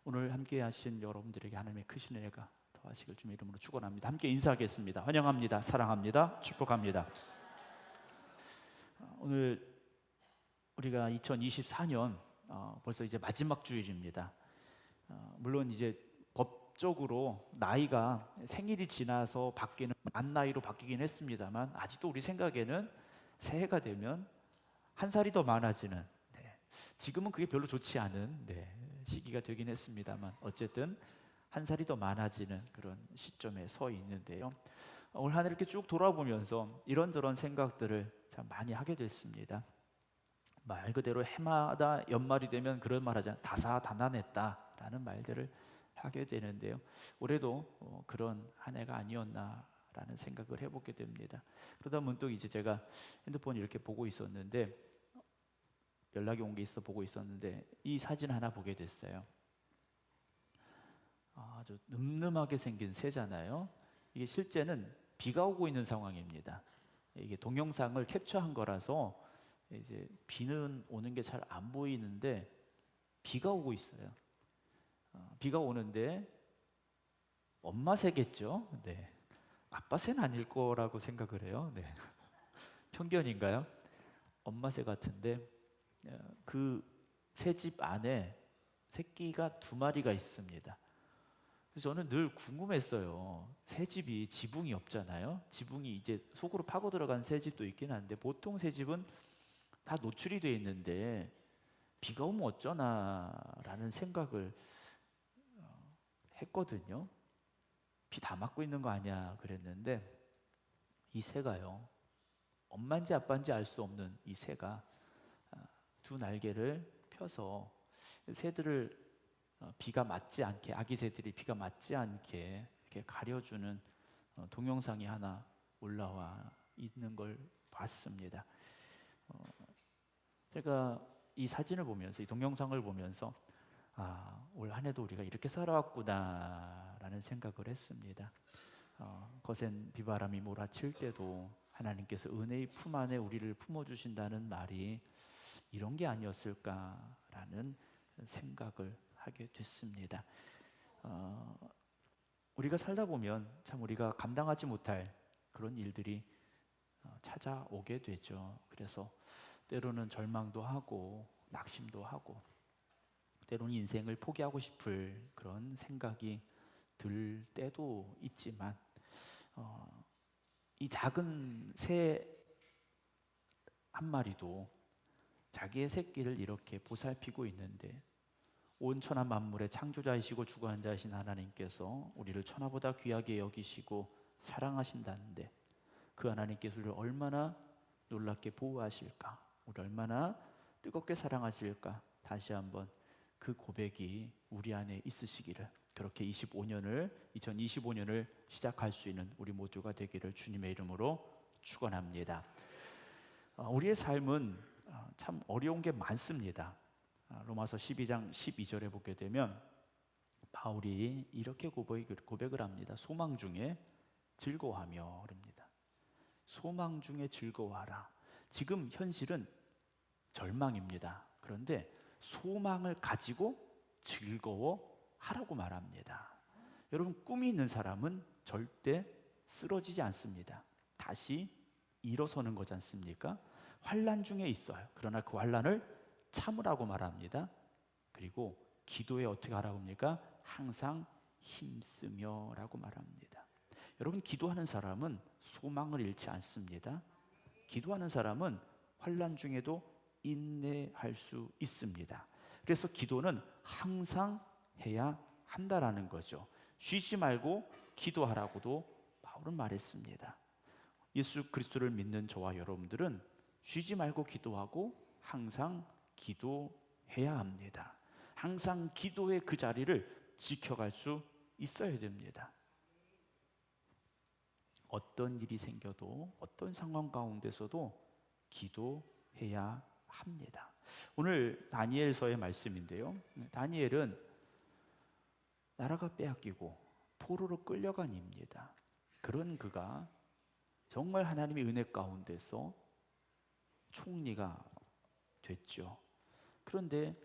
오늘 함께 하신 여러분들에게 하나님의 크신 은혜가 더하시길 주님의 이름으로 축원합니다. 함께 인사하겠습니다. 환영합니다. 사랑합니다. 축복합니다. 오늘 우리가 2024년 벌써 이제 마지막 주일입니다. 물론 이제 법적으로 나이가 생일이 지나서 바뀌는 만 나이로 바뀌긴 했습니다만, 아직도 우리 생각에는 새해가 되면 한 살이 더 많아지는, 지금은 그게 별로 좋지 않은 시기가 되긴 했습니다만, 어쨌든 한 살이 더 많아지는 그런 시점에 서 있는데요. 오늘 한 해 이렇게 쭉 돌아보면서 이런저런 생각들을 참 많이 하게 됐습니다. 말 그대로 해마다 연말이 되면 그런 말 하잖아요. 다사다난했다라는 말들을 하게 되는데요. 올해도 그런 한 해가 아니었나라는 생각을 해보게 됩니다. 그러다 문득 이제 제가 핸드폰 이렇게 보고 있었는데, 연락이 온 게 있어 보고 있었는데 이 사진 하나 보게 됐어요. 아주 늠름하게 생긴 새잖아요. 이게 실제는 비가 오고 있는 상황입니다. 이게 동영상을 캡처한 거라서 이제 비는 오는 게 잘 안 보이는데 비가 오고 있어요. 비가 오는데 엄마 새겠죠? 네. 아빠 새는 아닐 거라고 생각을 해요. 네. 편견인가요? 엄마 새 같은데 그 새집 안에 새끼가 2마리가 있습니다. 그래서 저는 늘 궁금했어요. 새집이 지붕이 없잖아요. 지붕이 이제 속으로 파고 들어간 새집도 있긴 한데, 보통 새집은 다 노출이 돼 있는데 비가 오면 어쩌나라는 생각을 했거든요. 비 다 맞고 있는 거 아니야 그랬는데, 이 새가요, 엄마인지 아빠인지 알 수 없는 이 새가 2날개를 펴서 새들을 비가 맞지 않게, 아기 새들이 비가 맞지 않게 이렇게 가려주는 동영상이 하나 올라와 있는 걸 봤습니다. 제가 이 사진을 보면서, 이 동영상을 보면서 올 한 해도 우리가 이렇게 살아왔구나 라는 생각을 했습니다. 거센 비바람이 몰아칠 때도 하나님께서 은혜의 품 안에 우리를 품어주신다는 말이 이런 게 아니었을까라는 생각을 하게 됐습니다. 우리가 살다 보면 참 우리가 감당하지 못할 그런 일들이 찾아오게 되죠. 그래서 때로는 절망도 하고 낙심도 하고, 때로는 인생을 포기하고 싶을 그런 생각이 들 때도 있지만, 이 작은 새 한 마리도 자기의 새끼를 이렇게 보살피고 있는데, 온 천하 만물의 창조자이시고 주관한 자이신 하나님께서 우리를 천하보다 귀하게 여기시고 사랑하신다는데, 그 하나님께서 우리를 얼마나 놀랍게 보호하실까, 우리를 얼마나 뜨겁게 사랑하실까, 다시 한번 그 고백이 우리 안에 있으시기를, 그렇게 2025년을 시작할 수 있는 우리 모두가 되기를 주님의 이름으로 축원합니다. 우리의 삶은 참 어려운 게 많습니다. 로마서 12장 12절에 보게 되면 바울이 이렇게 고백을 합니다. 소망 중에 즐거워하며 그럽니다. 소망 중에 즐거워하라. 지금 현실은 절망입니다. 그런데 소망을 가지고 즐거워하라고 말합니다. 여러분, 꿈이 있는 사람은 절대 쓰러지지 않습니다. 다시 일어서는 거지 않습니까? 환난 중에 있어요. 그러나 그 환난을 참으라고 말합니다. 그리고 기도에 어떻게 하라고 합니까? 항상 힘쓰며 라고 말합니다. 여러분, 기도하는 사람은 소망을 잃지 않습니다. 기도하는 사람은 환난 중에도 인내할 수 있습니다. 그래서 기도는 항상 해야 한다라는 거죠. 쉬지 말고 기도하라고도 바울은 말했습니다. 예수 그리스도를 믿는 저와 여러분들은 쉬지 말고 기도하고 항상 기도해야 합니다. 항상 기도의 그 자리를 지켜갈 수 있어야 됩니다. 어떤 일이 생겨도, 어떤 상황 가운데서도 기도해야 합니다. 오늘 다니엘서의 말씀인데요, 다니엘은 나라가 빼앗기고 포로로 끌려간 입니다. 그런 그가 정말 하나님의 은혜 가운데서 총리가 됐죠. 그런데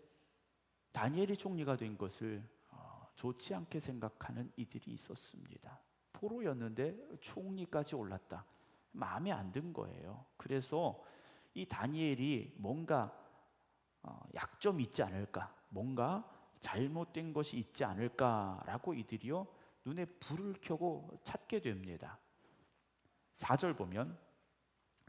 다니엘이 총리가 된 것을 좋지 않게 생각하는 이들이 있었습니다. 포로였는데 총리까지 올랐다. 마음에 안 든 거예요. 그래서 이 다니엘이 뭔가 약점이 있지 않을까, 뭔가 잘못된 것이 있지 않을까라고 이들이요 눈에 불을 켜고 찾게 됩니다. 4절 보면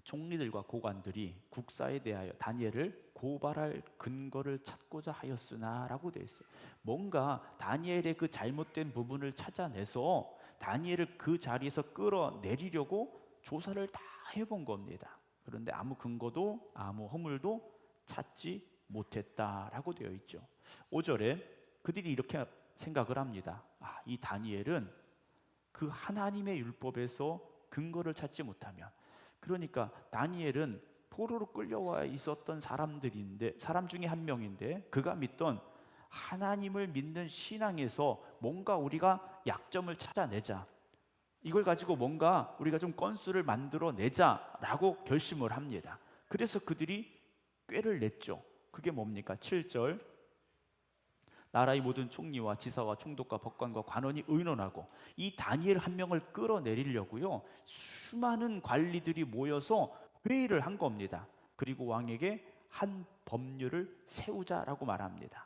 총리들과 고관들이 국사에 대하여 다니엘을 고발할 근거를 찾고자 하였으나 라고 되어 있어요. 뭔가 다니엘의 그 잘못된 부분을 찾아내서 다니엘을 그 자리에서 끌어내리려고 조사를 다 해본 겁니다. 그런데 아무 근거도 아무 허물도 찾지 못했다라고 되어 있죠. 5절에 그들이 이렇게 생각을 합니다. 이 다니엘은 그 하나님의 율법에서 근거를 찾지 못하면, 그러니까 다니엘은 포로로 끌려와 있었던 사람 중에 한 명인데 그가 믿던 하나님을 믿는 신앙에서 뭔가 우리가 약점을 찾아내자, 이걸 가지고 뭔가 우리가 좀 건수를 만들어내자라고 결심을 합니다. 그래서 그들이 꾀를 냈죠. 그게 뭡니까? 7절, 나라의 모든 총리와 지사와 총독과 법관과 관원이 의논하고 이 다니엘 한 명을 끌어내리려고요 수많은 관리들이 모여서 회의를 한 겁니다. 그리고 왕에게 한 법률을 세우자라고 말합니다.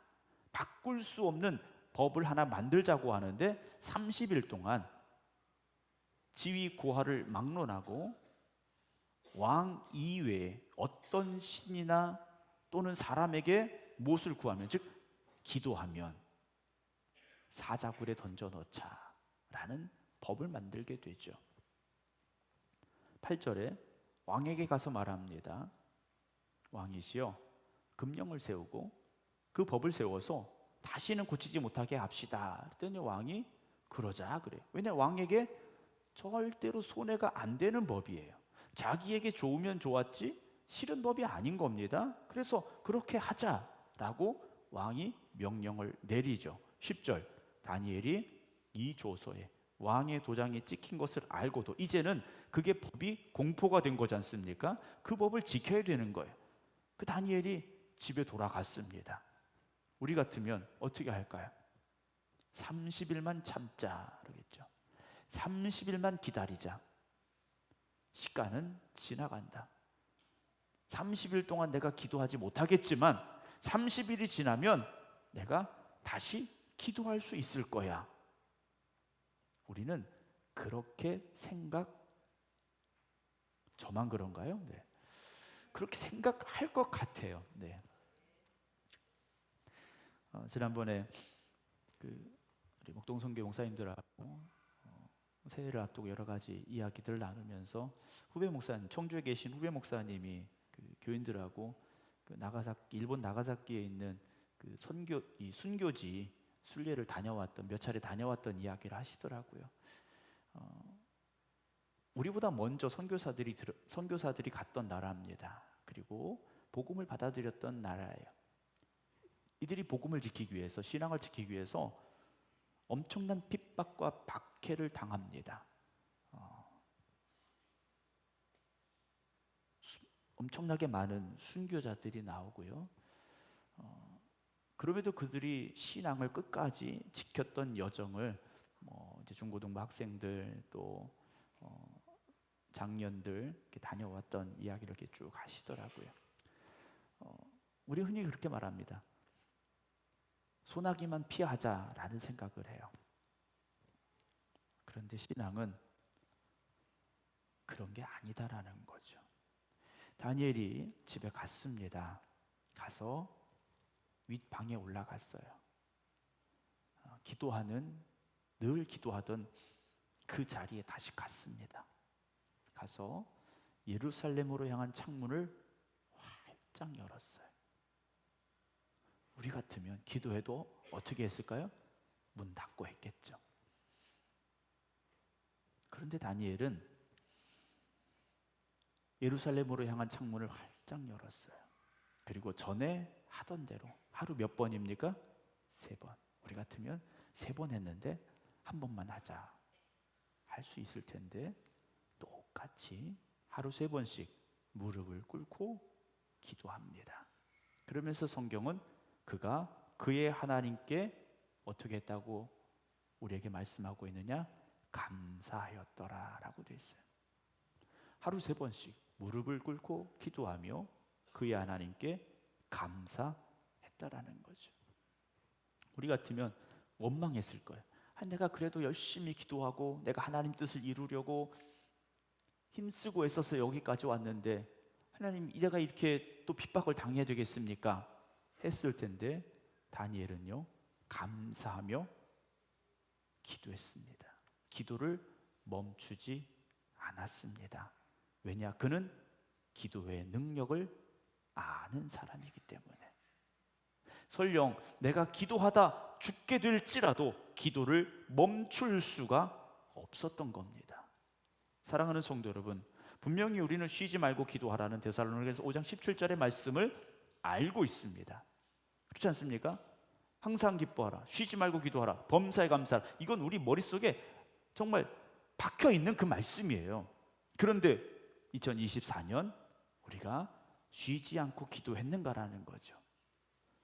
바꿀 수 없는 법을 하나 만들자고 하는데 30일 동안 지위 고하를 막론하고 왕 이외에 어떤 신이나 또는 사람에게 무엇을 구하면, 즉 기도하면 사자굴에 던져 넣자라는 법을 만들게 되죠. 8절에 왕에게 가서 말합니다. 왕이시여, 금령을 세우고 그 법을 세워서 다시는 고치지 못하게 합시다. 그랬더니 왕이 그러자 그래. 왜냐하면 왕에게 절대로 손해가 안 되는 법이에요. 자기에게 좋으면 좋았지 싫은 법이 아닌 겁니다. 그래서 그렇게 하자라고 왕이 명령을 내리죠. 10절, 다니엘이 이 조서에 왕의 도장이 찍힌 것을 알고도 이제는 그게 법이 공포가 된 거지 않습니까? 그 법을 지켜야 되는 거예요. 그 다니엘이 집에 돌아갔습니다. 우리 같으면 어떻게 할까요? 30일만 참자 그러겠죠. 30일만 기다리자. 시간은 지나간다. 30일 동안 내가 기도하지 못하겠지만 30일이 지나면 내가 다시 기도할 수 있을 거야. 우리는 그렇게 저만 그런가요? 네. 그렇게 생각할 것 같아요. 네. 지난번에 우리 목동성교 목사님들하고 새해를 앞두고 여러 가지 이야기들을 나누면서 후배 목사님, 청주에 계신 후배 목사님이 교인들하고 일본 나가사키에 있는 순교지 순례를 몇 차례 다녀왔던 이야기를 하시더라고요. 우리보다 먼저 선교사들이 갔던 나라입니다. 그리고 복음을 받아들였던 나라예요. 이들이 복음을 지키기 위해서, 신앙을 지키기 위해서 엄청난 핍박과 박해를 당합니다. 엄청나게 많은 순교자들이 나오고요. 그럼에도 그들이 신앙을 끝까지 지켰던 여정을 이제 중고등부 학생들 또 장년들 이렇게 다녀왔던 이야기를 이렇게 쭉 하시더라고요. 우리 흔히 그렇게 말합니다. 소나기만 피하자라는 생각을 해요. 그런데 신앙은 그런 게 아니다라는 거죠. 다니엘이 집에 갔습니다. 가서 윗방에 올라갔어요. 늘 기도하던 그 자리에 다시 갔습니다. 가서 예루살렘으로 향한 창문을 활짝 열었어요. 우리 같으면 기도해도 어떻게 했을까요? 문 닫고 했겠죠. 그런데 다니엘은 예루살렘으로 향한 창문을 활짝 열었어요. 그리고 전에 하던 대로 하루 몇 번입니까? 3번. 우리 같으면 3번 했는데 한 번만 하자 할 수 있을 텐데 똑같이 하루 3번씩 무릎을 꿇고 기도합니다. 그러면서 성경은 그가 그의 하나님께 어떻게 했다고 우리에게 말씀하고 있느냐? 감사하였더라라고 되어 있어요. 하루 3번씩 무릎을 꿇고 기도하며 그의 하나님께 감사했다라는 거죠. 우리 같으면 원망했을 거예요. 내가 그래도 열심히 기도하고 내가 하나님 뜻을 이루려고 힘쓰고 애써서 여기까지 왔는데 하나님, 내가 이렇게 또 핍박을 당해야 되겠습니까? 했을 텐데 다니엘은요, 감사하며 기도했습니다. 기도를 멈추지 않았습니다. 왜냐? 그는 기도의 능력을 아는 사람이기 때문에. 설령 내가 기도하다 죽게 될지라도 기도를 멈출 수가 없었던 겁니다. 사랑하는 성도 여러분, 분명히 우리는 쉬지 말고 기도하라는 데살로니가서 5장 17절의 말씀을 알고 있습니다. 그렇지 않습니까? 항상 기뻐하라, 쉬지 말고 기도하라, 범사에 감사하라. 이건 우리 머릿속에 정말 박혀 있는 그 말씀이에요. 그런데 2024년 우리가 쉬지 않고 기도했는가라는 거죠.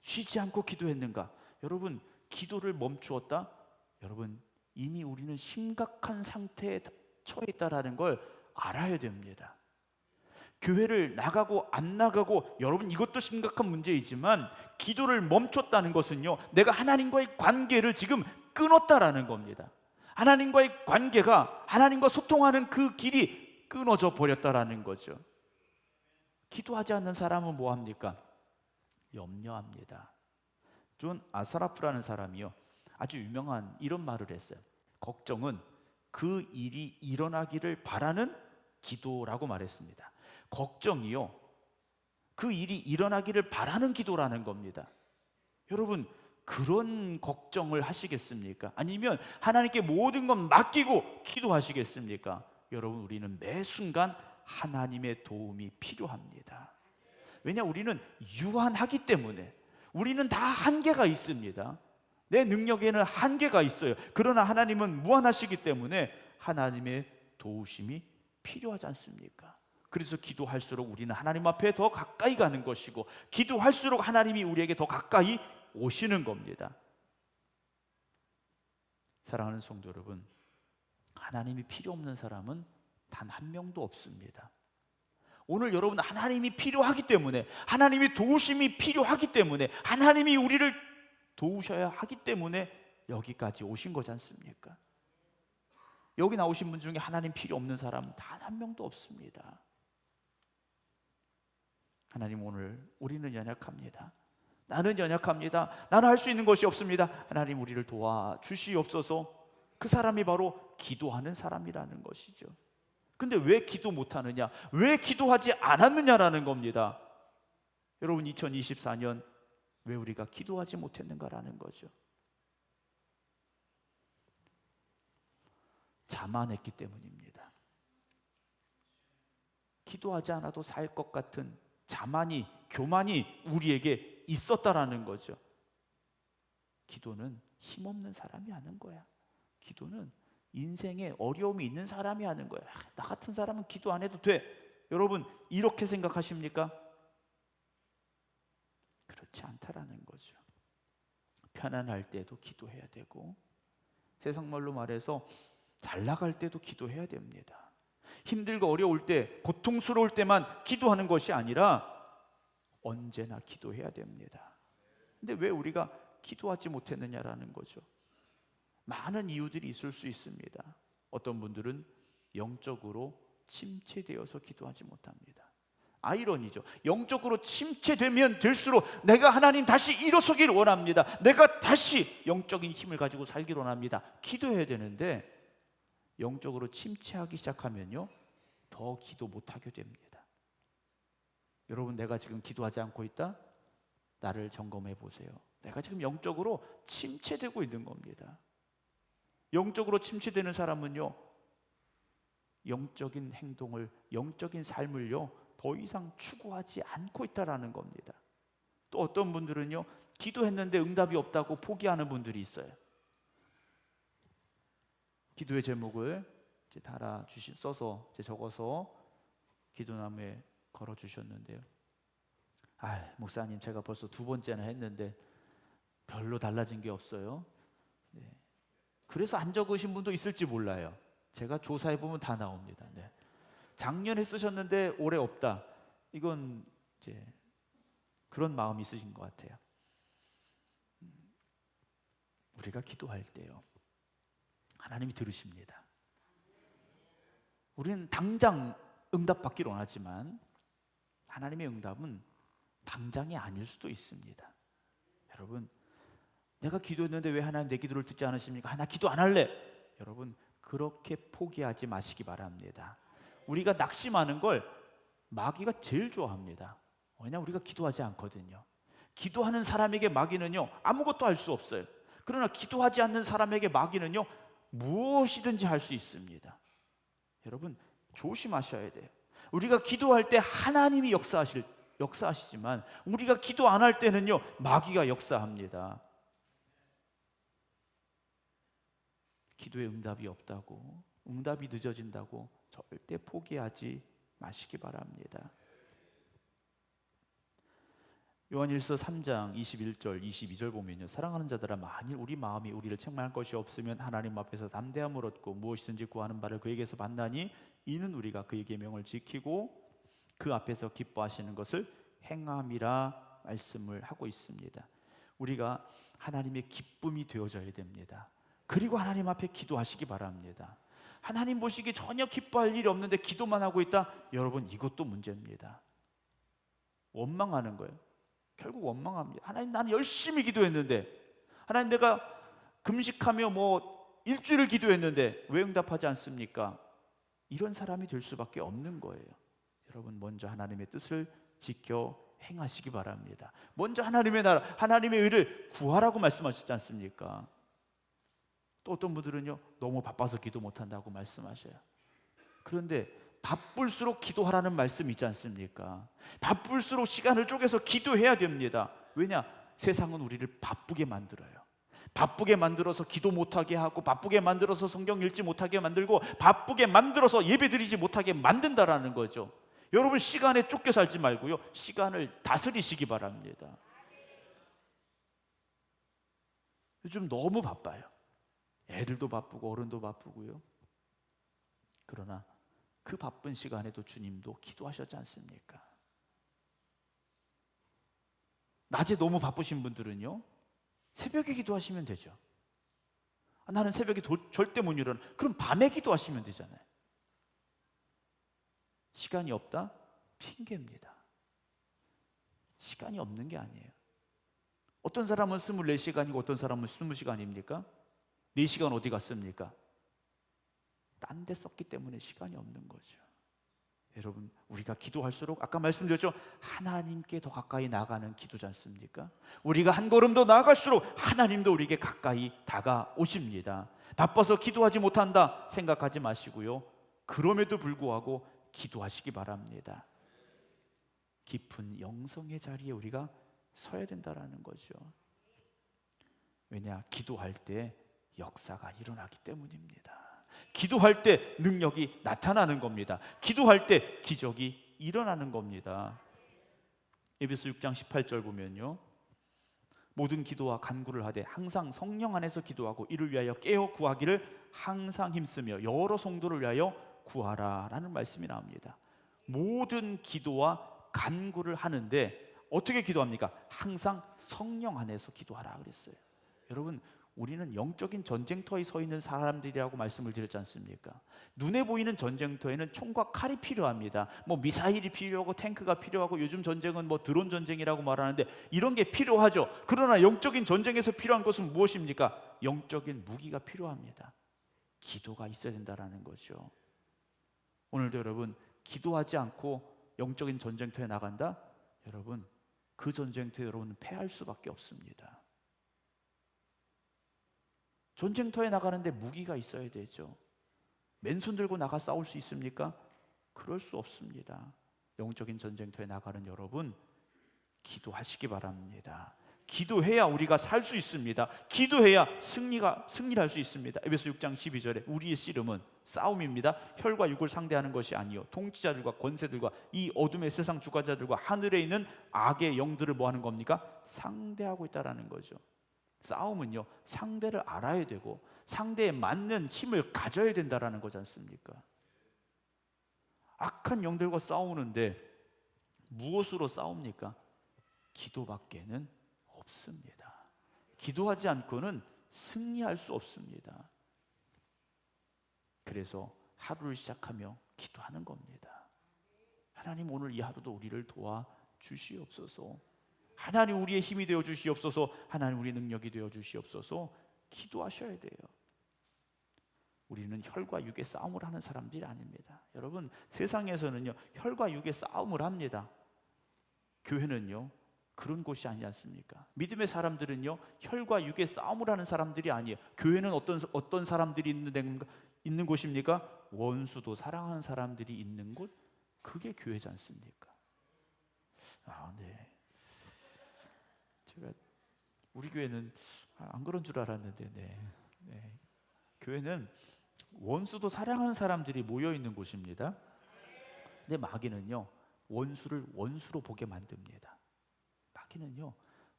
쉬지 않고 기도했는가? 여러분, 기도를 멈추었다? 여러분, 이미 우리는 심각한 상태에 처해 있다라는 걸 알아야 됩니다. 교회를 나가고 안 나가고, 여러분 이것도 심각한 문제이지만 기도를 멈췄다는 것은요, 내가 하나님과의 관계를 지금 끊었다라는 겁니다. 하나님과의 관계가, 하나님과 소통하는 그 길이 끊어져 버렸다라는 거죠. 기도하지 않는 사람은 뭐 합니까? 염려합니다. 존 아사라프라는 사람이요, 아주 유명한 이런 말을 했어요. 걱정은 그 일이 일어나기를 바라는 기도라고 말했습니다. 걱정이요, 그 일이 일어나기를 바라는 기도라는 겁니다. 여러분, 그런 걱정을 하시겠습니까? 아니면 하나님께 모든 것 맡기고 기도하시겠습니까? 여러분, 우리는 매 순간 하나님의 도움이 필요합니다. 왜냐? 우리는 유한하기 때문에. 우리는 다 한계가 있습니다. 내 능력에는 한계가 있어요. 그러나 하나님은 무한하시기 때문에 하나님의 도우심이 필요하지 않습니까? 그래서 기도할수록 우리는 하나님 앞에 더 가까이 가는 것이고, 기도할수록 하나님이 우리에게 더 가까이 오시는 겁니다. 사랑하는 성도 여러분, 하나님이 필요 없는 사람은 단 한 명도 없습니다. 오늘 여러분, 하나님이 필요하기 때문에, 하나님이 도우심이 필요하기 때문에, 하나님이 우리를 도우셔야 하기 때문에 여기까지 오신 거지 않습니까? 여기 나오신 분 중에 하나님 필요 없는 사람은 단 한 명도 없습니다. 하나님, 오늘 우리는 연약합니다. 나는 연약합니다. 나는 할 수 있는 것이 없습니다. 하나님, 우리를 도와주시옵소서. 그 사람이 바로 기도하는 사람이라는 것이죠. 근데 왜 기도 못하느냐? 왜 기도하지 않았느냐라는 겁니다. 여러분, 2024년 왜 우리가 기도하지 못했는가라는 거죠. 자만했기 때문입니다. 기도하지 않아도 살 것 같은 자만이, 교만이 우리에게 있었다라는 거죠. 기도는 힘없는 사람이 하는 거야. 기도는 인생에 어려움이 있는 사람이 하는 거야. 나 같은 사람은 기도 안 해도 돼. 여러분, 이렇게 생각하십니까? 그렇지 않다라는 거죠. 편안할 때도 기도해야 되고, 세상 말로 말해서 잘 나갈 때도 기도해야 됩니다. 힘들고 어려울 때, 고통스러울 때만 기도하는 것이 아니라 언제나 기도해야 됩니다. 근데 왜 우리가 기도하지 못했느냐라는 거죠. 많은 이유들이 있을 수 있습니다. 어떤 분들은 영적으로 침체되어서 기도하지 못합니다. 아이러니죠. 영적으로 침체되면 될수록 내가 하나님 다시 일어서길 원합니다. 내가 다시 영적인 힘을 가지고 살길 원합니다. 기도해야 되는데 영적으로 침체하기 시작하면요, 더 기도 못하게 됩니다. 여러분, 내가 지금 기도하지 않고 있다? 나를 점검해 보세요. 내가 지금 영적으로 침체되고 있는 겁니다. 영적으로 침체되는 사람은요, 영적인 행동을, 영적인 삶을요, 더 이상 추구하지 않고 있다라는 겁니다. 또 어떤 분들은요, 기도했는데 응답이 없다고 포기하는 분들이 있어요. 기도의 제목을 이제 써서 적어서 기도나무에 걸어 주셨는데요. 목사님, 제가 벌써 2번째나 했는데 별로 달라진 게 없어요. 네. 그래서 안 적으신 분도 있을지 몰라요. 제가 조사해 보면 다 나옵니다. 네. 작년에 쓰셨는데 올해 없다. 이건 이제 그런 마음이 있으신 것 같아요. 우리가 기도할 때요, 하나님이 들으십니다. 우리는 당장 응답받기를 원하지만 하나님의 응답은 당장이 아닐 수도 있습니다. 여러분, 내가 기도했는데 왜 하나님 내 기도를 듣지 않으십니까? 나 기도 안 할래. 여러분, 그렇게 포기하지 마시기 바랍니다. 우리가 낙심하는 걸 마귀가 제일 좋아합니다. 왜냐하면 우리가 기도하지 않거든요. 기도하는 사람에게 마귀는요, 아무것도 할 수 없어요. 그러나 기도하지 않는 사람에게 마귀는요, 무엇이든지 할 수 있습니다. 여러분, 조심하셔야 돼요. 우리가 기도할 때 하나님이 역사하시지만 우리가 기도 안 할 때는요, 마귀가 역사합니다. 기도에 응답이 없다고, 응답이 늦어진다고 절대 포기하지 마시기 바랍니다. 요한일서 3장 21절 22절 보면요, 사랑하는 자들아, 만일 우리 마음이 우리를 책망할 것이 없으면 하나님 앞에서 담대함을 얻고 무엇이든지 구하는 바를 그에게서 받나니 이는 우리가 그의 계명을 지키고 그 앞에서 기뻐하시는 것을 행함이라 말씀을 하고 있습니다. 우리가 하나님의 기쁨이 되어져야 됩니다. 그리고 하나님 앞에 기도하시기 바랍니다. 하나님 보시기에 전혀 기뻐할 일이 없는데 기도만 하고 있다? 여러분, 이것도 문제입니다. 원망하는 거예요. 결국 원망합니다. 하나님, 나는 열심히 기도했는데, 하나님, 내가 금식하며 일주일을 기도했는데 왜 응답하지 않습니까? 이런 사람이 될 수밖에 없는 거예요. 여러분, 먼저 하나님의 뜻을 지켜 행하시기 바랍니다. 먼저 하나님의 나라, 하나님의 의를 구하라고 말씀하셨지 않습니까? 또 어떤 분들은요, 너무 바빠서 기도 못한다고 말씀하셔요. 그런데 바쁠수록 기도하라는 말씀이 있지 않습니까? 바쁠수록 시간을 쪼개서 기도해야 됩니다. 왜냐? 세상은 우리를 바쁘게 만들어요. 바쁘게 만들어서 기도 못하게 하고, 바쁘게 만들어서 성경 읽지 못하게 만들고, 바쁘게 만들어서 예배 드리지 못하게 만든다라는 거죠. 여러분, 시간에 쫓겨 살지 말고요, 시간을 다스리시기 바랍니다. 요즘 너무 바빠요. 애들도 바쁘고 어른도 바쁘고요. 그러나 그 바쁜 시간에도 주님도 기도하셨지 않습니까? 낮에 너무 바쁘신 분들은요, 새벽에 기도하시면 되죠. 나는 새벽에 절대 못 일어나. 그럼 밤에 기도하시면 되잖아요. 시간이 없다? 핑계입니다. 시간이 없는 게 아니에요. 어떤 사람은 24시간이고 어떤 사람은 20시간입니까? 4시간 어디 갔습니까? 딴 데 썼기 때문에 시간이 없는 거죠. 여러분, 우리가 기도할수록 아까 말씀드렸죠, 하나님께 더 가까이 나가는 기도지 않습니까? 우리가 한 걸음 더 나아갈수록 하나님도 우리에게 가까이 다가오십니다. 바빠서 기도하지 못한다 생각하지 마시고요, 그럼에도 불구하고 기도하시기 바랍니다. 깊은 영성의 자리에 우리가 서야 된다라는 거죠. 왜냐? 기도할 때 역사가 일어나기 때문입니다. 기도할 때 능력이 나타나는 겁니다. 기도할 때 기적이 일어나는 겁니다. 에베소 6장 18절 보면요, 모든 기도와 간구를 하되 항상 성령 안에서 기도하고 이를 위하여 깨어 구하기를 항상 힘쓰며 여러 성도를 위하여 구하라 라는 말씀이 나옵니다. 모든 기도와 간구를 하는데 어떻게 기도합니까? 항상 성령 안에서 기도하라 그랬어요. 여러분, 우리는 영적인 전쟁터에 서 있는 사람들이라고 말씀을 드렸지 않습니까? 눈에 보이는 전쟁터에는 총과 칼이 필요합니다. 미사일이 필요하고 탱크가 필요하고, 요즘 전쟁은 드론 전쟁이라고 말하는데 이런 게 필요하죠. 그러나 영적인 전쟁에서 필요한 것은 무엇입니까? 영적인 무기가 필요합니다. 기도가 있어야 된다는 거죠. 오늘도 여러분, 기도하지 않고 영적인 전쟁터에 나간다? 여러분, 그 전쟁터에 여러분은 패할 수밖에 없습니다. 전쟁터에 나가는데 무기가 있어야 되죠. 맨손 들고 나가 싸울 수 있습니까? 그럴 수 없습니다. 영적인 전쟁터에 나가는 여러분, 기도하시기 바랍니다. 기도해야 우리가 살 수 있습니다. 기도해야 승리를 할 수 있습니다. 에베소 6장 12절에 우리의 씨름은 싸움입니다. 혈과 육을 상대하는 것이 아니요 통치자들과 권세들과 이 어둠의 세상 주관자들과 하늘에 있는 악의 영들을 뭐 하는 겁니까? 상대하고 있다라는 거죠. 싸움은요, 상대를 알아야 되고 상대에 맞는 힘을 가져야 된다라는 거지 않습니까? 악한 영들과 싸우는데 무엇으로 싸웁니까? 기도밖에는 없습니다. 기도하지 않고는 승리할 수 없습니다. 그래서 하루를 시작하며 기도하는 겁니다. 하나님, 오늘 이 하루도 우리를 도와 주시옵소서. 하나님, 우리의 힘이 되어 주시옵소서. 하나님, 우리의 능력이 되어 주시옵소서. 기도하셔야 돼요. 우리는 혈과 육의 싸움을 하는 사람들이 아닙니다. 여러분, 세상에서는요, 혈과 육의 싸움을 합니다. 교회는요, 그런 곳이 아니지 않습니까? 믿음의 사람들은요, 혈과 육의 싸움을 하는 사람들이 아니에요. 교회는 어떤 사람들이 있는 곳입니까? 원수도 사랑하는 사람들이 있는 곳, 그게 교회지 않습니까? 네. 제가 우리 교회는 안 그런 줄 알았는데, 네. 교회는 원수도 사랑하는 사람들이 모여 있는 곳입니다. 근데 마귀는요, 원수를 원수로 보게 만듭니다. 마귀는요,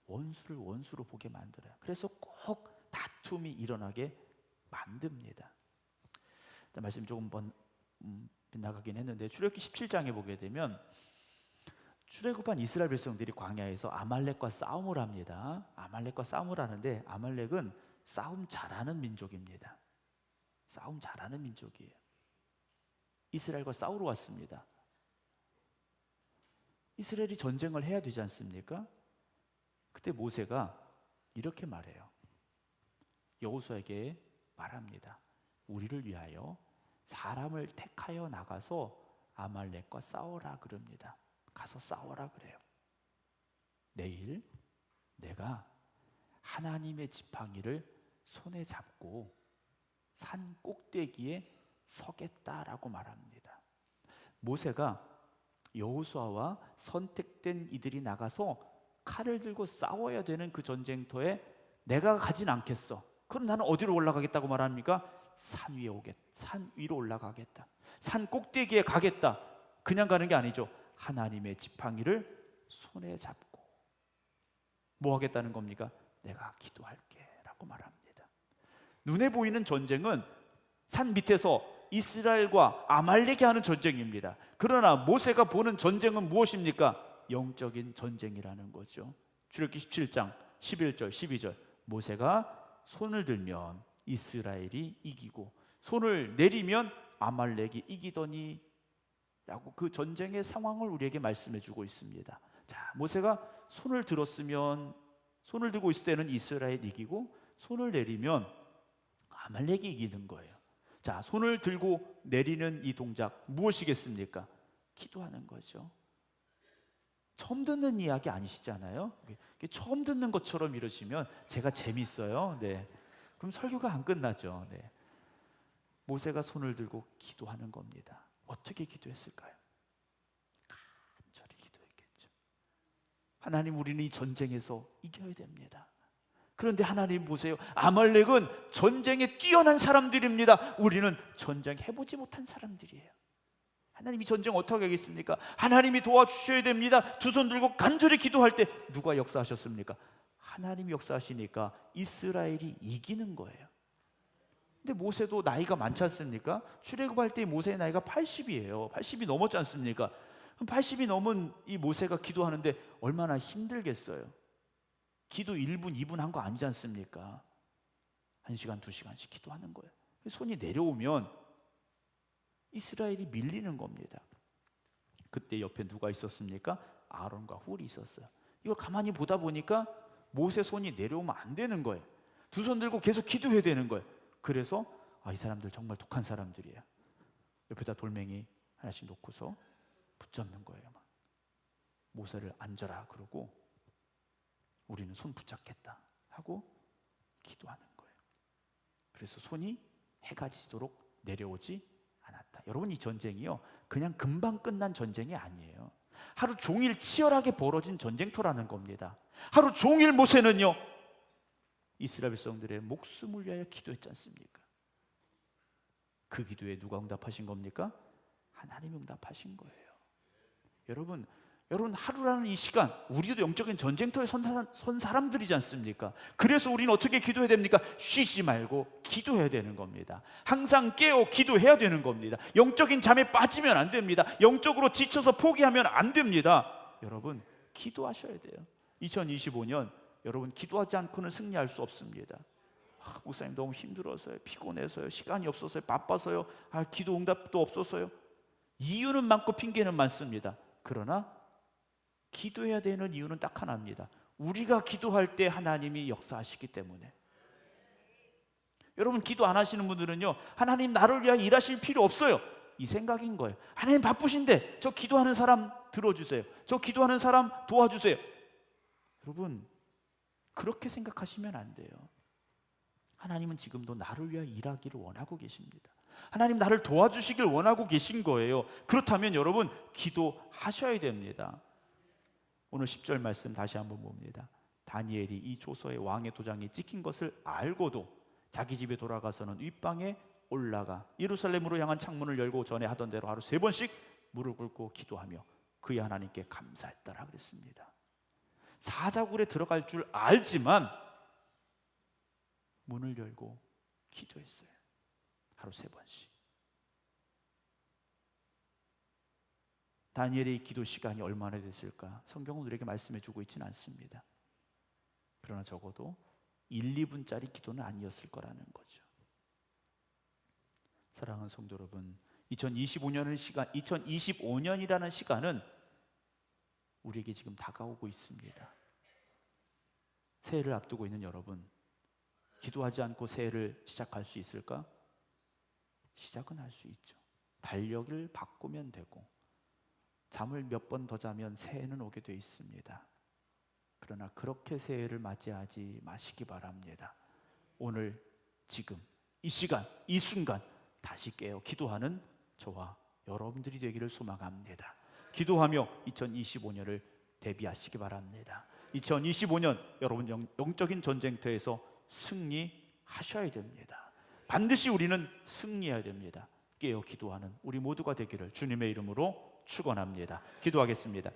원수를 원수로 보게 만들어요. 그래서 꼭 다툼이 일어나게 만듭니다. 말씀 조금 빗나가긴 했는데, 출애굽기 17장에 보게 되면 출애굽한 이스라엘 백성들이 광야에서 아말렉과 싸움을 합니다. 아말렉과 싸움을 하는데, 아말렉은 싸움 잘하는 민족입니다. 싸움 잘하는 민족이에요. 이스라엘과 싸우러 왔습니다. 이스라엘이 전쟁을 해야 되지 않습니까? 그때 모세가 이렇게 말해요. 여호수아에게 말합니다. 우리를 위하여 사람을 택하여 나가서 아말렉과 싸워라 그럽니다. 가서 싸워라 그래요. 내일 내가 하나님의 지팡이를 손에 잡고 산 꼭대기에 서겠다라고 말합니다. 모세가 여호수아와 선택된 이들이 나가서 칼을 들고 싸워야 되는 그 전쟁터에 내가 가진 않겠어. 그럼 나는 어디로 올라가겠다고 말합니까? 산 위로 올라가겠다. 산 꼭대기에 가겠다. 그냥 가는 게 아니죠. 하나님의 지팡이를 손에 잡고 뭐 하겠다는 겁니까? 내가 기도할게 라고 말합니다. 눈에 보이는 전쟁은 산 밑에서 이스라엘과 아말렉이 하는 전쟁입니다. 그러나 모세가 보는 전쟁은 무엇입니까? 영적인 전쟁이라는 거죠. 출애굽기 17장 11절 12절 모세가 손을 들면 이스라엘이 이기고 손을 내리면 아말렉이 이기더니 라고 그 전쟁의 상황을 우리에게 말씀해 주고 있습니다. 자, 모세가 손을 들고 있을 때는 이스라엘이 이기고 손을 내리면 아말렉이 이기는 거예요. 자, 손을 들고 내리는 이 동작 무엇이겠습니까? 기도하는 거죠. 처음 듣는 이야기 아니시잖아요. 처음 듣는 것처럼 이러시면 제가 재밌어요. 네. 그럼 설교가 안 끝나죠. 네. 모세가 손을 들고 기도하는 겁니다. 어떻게 기도했을까요? 간절히 기도했겠죠. 하나님, 우리는 이 전쟁에서 이겨야 됩니다. 그런데 하나님 보세요. 아말렉은 전쟁에 뛰어난 사람들입니다. 우리는 전쟁 해보지 못한 사람들이에요. 하나님, 이 전쟁 어떻게 하겠습니까? 하나님이 도와주셔야 됩니다. 두 손 들고 간절히 기도할 때 누가 역사하셨습니까? 하나님이 역사하시니까 이스라엘이 이기는 거예요. 근데 모세도 나이가 많지 않습니까? 출애굽할 때 모세의 나이가 80이에요. 80이 넘었지 않습니까? 그럼 80이 넘은 이 모세가 기도하는데 얼마나 힘들겠어요. 기도 1분, 2분 한 거 아니지 않습니까? 1시간, 2시간씩 기도하는 거예요. 손이 내려오면 이스라엘이 밀리는 겁니다. 그때 옆에 누가 있었습니까? 아론과 훌이 있었어요. 이걸 가만히 보다 보니까 모세 손이 내려오면 안 되는 거예요. 두 손 들고 계속 기도해야 되는 거예요. 그래서 이 사람들 정말 독한 사람들이에요. 옆에다 돌멩이 하나씩 놓고서 붙잡는 거예요. 막. 모세를 앉아라 그러고 우리는 손 붙잡겠다 하고 기도하는 거예요. 그래서 손이 해가 지도록 내려오지 않았다. 여러분, 이 전쟁이요, 그냥 금방 끝난 전쟁이 아니에요. 하루 종일 치열하게 벌어진 전쟁터라는 겁니다. 하루 종일 모세는요, 이스라엘 백성들의 목숨을 위하여 기도했지 않습니까? 그 기도에 누가 응답하신 겁니까? 하나님이 응답하신 거예요. 여러분 여러분, 하루라는 이 시간, 우리도 영적인 전쟁터에 선 사람들이지 않습니까? 그래서 우리는 어떻게 기도해야 됩니까? 쉬지 말고 기도해야 되는 겁니다. 항상 깨어 기도해야 되는 겁니다. 영적인 잠에 빠지면 안 됩니다. 영적으로 지쳐서 포기하면 안 됩니다. 여러분, 기도하셔야 돼요. 2025년 여러분, 기도하지 않고는 승리할 수 없습니다. 목사님 너무 힘들어서요, 피곤해서요, 시간이 없어서요, 바빠서요, 기도 응답도 없어서요. 이유는 많고 핑계는 많습니다. 그러나 기도해야 되는 이유는 딱 하나입니다. 우리가 기도할 때 하나님이 역사하시기 때문에. 여러분, 기도 안 하시는 분들은요, 하나님 나를 위하여 일하실 필요 없어요, 이 생각인 거예요. 하나님 바쁘신데 저 기도하는 사람 들어주세요, 저 기도하는 사람 도와주세요. 여러분, 그렇게 생각하시면 안 돼요. 하나님은 지금도 나를 위하여 일하기를 원하고 계십니다. 하나님 나를 도와주시길 원하고 계신 거예요. 그렇다면 여러분, 기도하셔야 됩니다. 오늘 10절 말씀 다시 한번 봅니다. 다니엘이 이 조서에 왕의 도장이 찍힌 것을 알고도 자기 집에 돌아가서는 윗방에 올라가 예루살렘으로 향한 창문을 열고 전에 하던 대로 하루 3번씩 무릎 꿇고 기도하며 그의 하나님께 감사했더라 그랬습니다. 사자굴에 들어갈 줄 알지만 문을 열고 기도했어요. 하루 3번씩. 다니엘의 기도 시간이 얼마나 됐을까? 성경은 우리에게 말씀해 주고 있지는 않습니다. 그러나 적어도 1, 2분짜리 기도는 아니었을 거라는 거죠. 사랑하는 성도 여러분, 2025년이라는 시간은 우리에게 지금 다가오고 있습니다. 새해를 앞두고 있는 여러분, 기도하지 않고 새해를 시작할 수 있을까? 시작은 할 수 있죠. 달력을 바꾸면 되고 잠을 몇 번 더 자면 새해는 오게 돼 있습니다. 그러나 그렇게 새해를 맞이하지 마시기 바랍니다. 오늘, 지금, 이 시간, 이 순간 다시 깨어 기도하는 저와 여러분들이 되기를 소망합니다. 기도하며 2025년을 대비하시기 바랍니다. 2025년 여러분 영적인 전쟁터에서 승리하셔야 됩니다. 반드시 우리는 승리해야 됩니다. 깨어 기도하는 우리 모두가 되기를 주님의 이름으로 축원합니다. 기도하겠습니다.